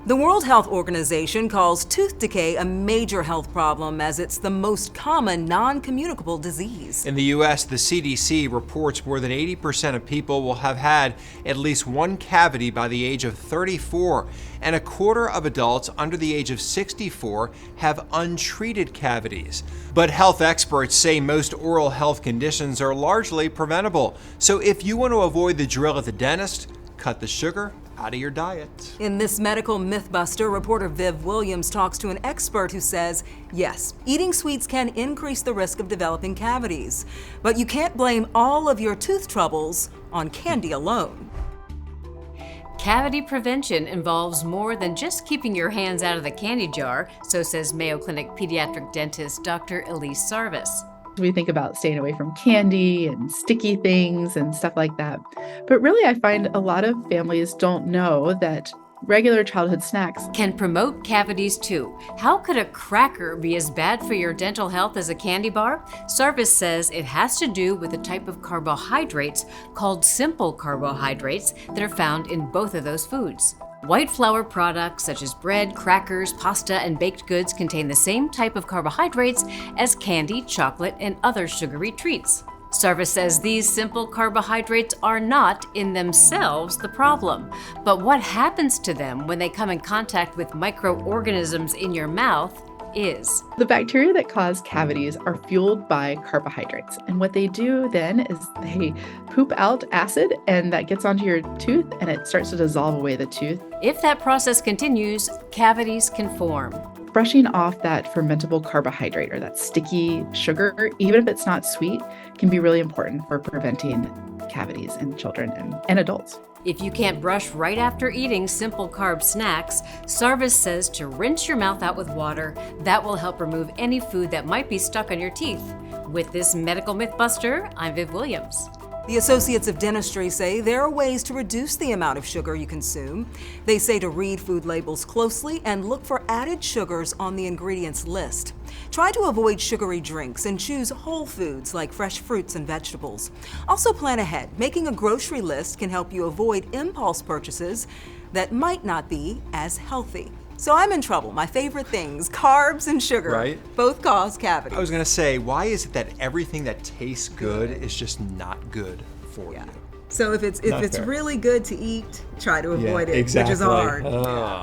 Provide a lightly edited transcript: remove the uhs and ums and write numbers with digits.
The World Health Organization calls tooth decay a major health problem as it's the most common non-communicable disease. In the U.S., the CDC reports more than 80% of people will have had at least one cavity by the age of 34, and a quarter of adults under the age of 64 have untreated cavities. But health experts say most oral health conditions are largely preventable. So if you want to avoid the drill at the dentist, cut the sugar out of your diet. In this medical mythbuster, reporter Viv Williams talks to an expert who says, yes, eating sweets can increase the risk of developing cavities, but you can't blame all of your tooth troubles on candy alone. Cavity prevention involves more than just keeping your hands out of the candy jar, so says Mayo Clinic pediatric dentist Dr. Elise Sarvis. We think about staying away from candy and sticky things and stuff like that. But really, I find a lot of families don't know that regular childhood snacks can promote cavities too. How could a cracker be as bad for your dental health as a candy bar? Sarvis says it has to do with the type of carbohydrates called simple carbohydrates that are found in both of those foods. White flour products such as bread, crackers, pasta, and baked goods contain the same type of carbohydrates as candy, chocolate, and other sugary treats. Sarvis says these simple carbohydrates are not in themselves the problem, but what happens to them when they come in contact with microorganisms in your mouth is. The bacteria that cause cavities are fueled by carbohydrates. And what they do then is they poop out acid, and that gets onto your tooth and it starts to dissolve away the tooth. If that process continues, cavities can form. Brushing off that fermentable carbohydrate or that sticky sugar, even if it's not sweet, can be really important for preventing cavities in children and adults. If you can't brush right after eating simple carb snacks, Sarvis says to rinse your mouth out with water. That will help remove any food that might be stuck on your teeth. With this medical mythbuster, I'm Viv Williams. The Associates of Dentistry say there are ways to reduce the amount of sugar you consume. They say to read food labels closely and look for added sugars on the ingredients list. Try to avoid sugary drinks and choose whole foods like fresh fruits and vegetables. Also plan ahead. Making a grocery list can help you avoid impulse purchases that might not be as healthy. So I'm in trouble. My favorite things, carbs and sugar, right? Both cause cavities. I was gonna say, why is it that everything that tastes good is just not good for you? So if it's really good to eat, try to avoid it, exactly. which is hard.